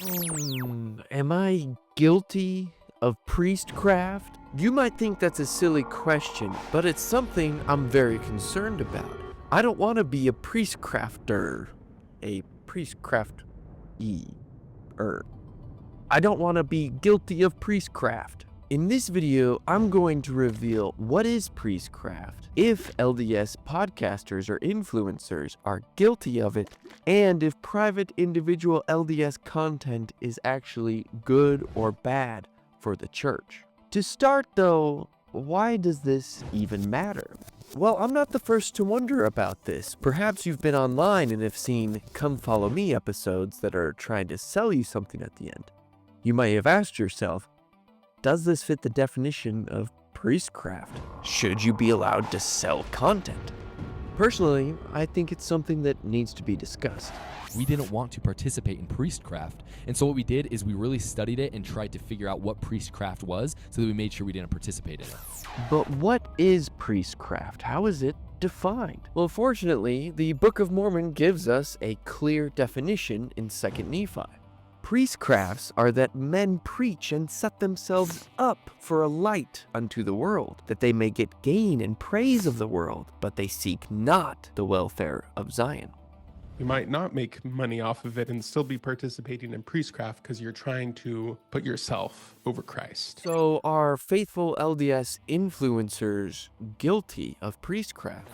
Am I guilty of priestcraft? You might think that's a silly question, but it's something I'm very concerned about. I don't want to be a priestcrafter. A priestcraft-er. I don't want to be guilty of priestcraft. In this video, I'm going to reveal what is priestcraft, if LDS podcasters or influencers are guilty of it, and if private individual LDS content is actually good or bad for the church. To start though, why does this even matter? Well, I'm not the first to wonder about this. Perhaps you've been online and have seen Come Follow Me episodes that are trying to sell you something at the end. You may have asked yourself, does this fit the definition of priestcraft? Should you be allowed to sell content? Personally, I think it's something that needs to be discussed. We didn't want to participate in priestcraft, and so what we did is we really studied it and tried to figure out what priestcraft was so that we made sure we didn't participate in it. But what is priestcraft? How is it defined? Well, fortunately, the Book of Mormon gives us a clear definition in 2 Nephi. Priestcrafts are that men preach and set themselves up for a light unto the world, that they may get gain and praise of the world, but they seek not the welfare of Zion. You might not make money off of it and still be participating in priestcraft because you're trying to put yourself over Christ. So are faithful LDS influencers guilty of priestcraft?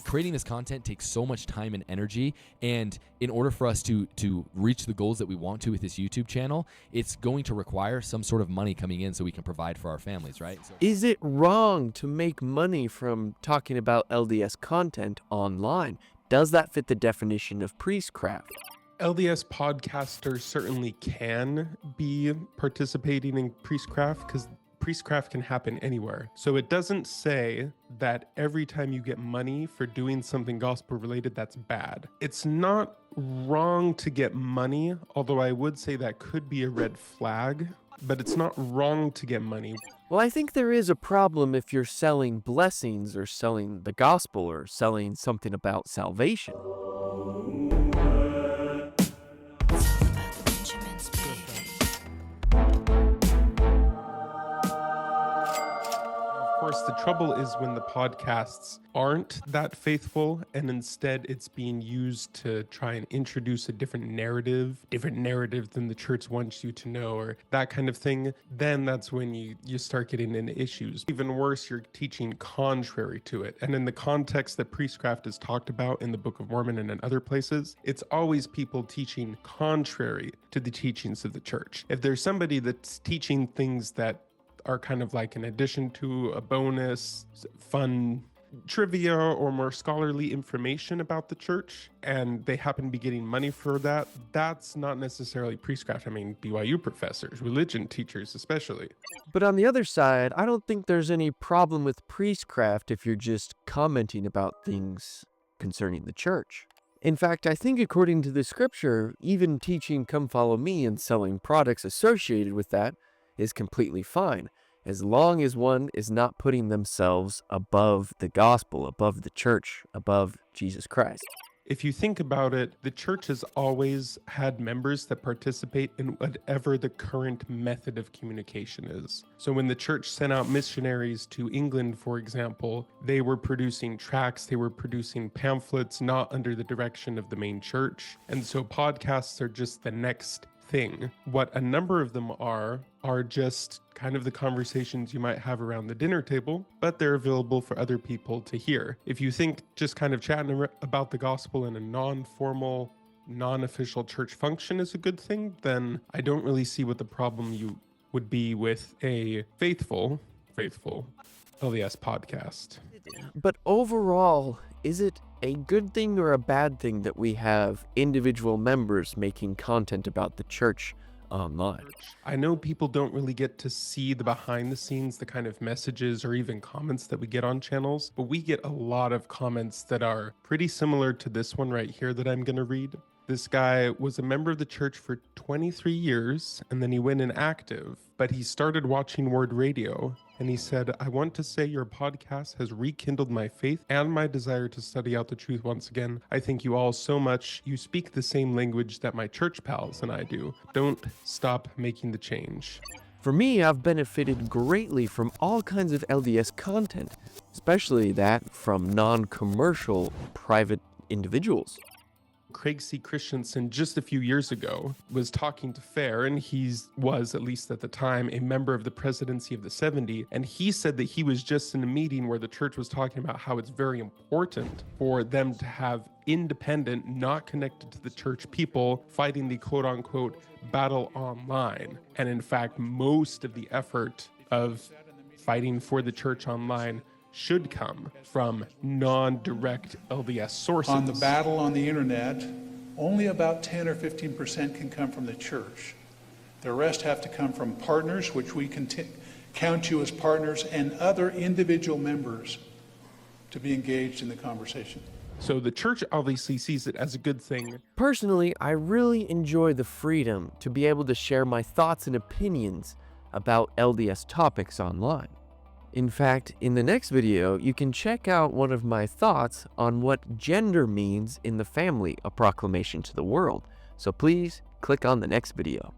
Creating this content takes so much time and energy, and in order for us to reach the goals that we want to with this YouTube channel, it's going to require some sort of money coming in so we can provide for our families, right? Is it wrong to make money from talking about LDS content online? Does that fit the definition of priestcraft? LDS podcasters certainly can be participating in priestcraft because priestcraft can happen anywhere. So it doesn't say that every time you get money for doing something gospel related, that's bad. It's not wrong to get money, although I would say that could be a red flag, but it's not wrong to get money. Well, I think there is a problem if you're selling blessings or selling the gospel or selling something about salvation. Of course, the trouble is when the podcasts aren't that faithful and instead it's being used to try and introduce a different narrative than the church wants you to know, or that kind of thing, then that's when you start getting into issues. Even worse, you're teaching contrary to it. And in the context that priestcraft is talked about in the Book of Mormon and in other places, it's always people teaching contrary to the teachings of the church. If there's somebody that's teaching things that are kind of like an addition to a bonus, fun trivia or more scholarly information about the church, and they happen to be getting money for that, that's not necessarily priestcraft. I mean, BYU professors, religion teachers especially. But on the other side, I don't think there's any problem with priestcraft if you're just commenting about things concerning the church. In fact, I think according to the scripture, even teaching Come Follow Me and selling products associated with that is completely fine, as long as one is not putting themselves above the gospel, above the church, above Jesus Christ. If you think about it, the church has always had members that participate in whatever the current method of communication is. So when the church sent out missionaries to England, for example, they were producing tracts, they were producing pamphlets, not under the direction of the main church. And so podcasts are just the next thing. What a number of them are just kind of the conversations you might have around the dinner table, but they're available for other people to hear. If you think just kind of chatting about the gospel in a non-formal, non-official church function is a good thing, then I don't really see what the problem you would be with a faithful LDS podcast. But overall, is it a good thing or a bad thing that we have individual members making content about the church online? I know people don't really get to see the behind the scenes, the kind of messages or even comments that we get on channels, but we get a lot of comments that are pretty similar to this one right here that I'm going to read. This guy was a member of the church for 23 years, and then he went inactive, but he started watching Word Radio, and he said, "I want to say your podcast has rekindled my faith and my desire to study out the truth once again. I thank you all so much. You speak the same language that my church pals and I do. Don't stop making the change." For me, I've benefited greatly from all kinds of LDS content, especially that from non-commercial private individuals. Craig C. Christensen just a few years ago was talking to Fair, and he was, at least at the time, a member of the presidency of the 70, and he said that he was just in a meeting where the church was talking about how it's very important for them to have independent, not connected to the church people fighting the quote-unquote battle online. And in fact, most of the effort of fighting for the church online should come from non-direct LDS sources. On the battle on the internet, only about 10 or 15% can come from the church. The rest have to come from partners, which we can count you as partners, and other individual members to be engaged in the conversation. So the church obviously sees it as a good thing. Personally, I really enjoy the freedom to be able to share my thoughts and opinions about LDS topics online. In fact, in the next video, you can check out one of my thoughts on what gender means in the family, a proclamation to the world. So please click on the next video.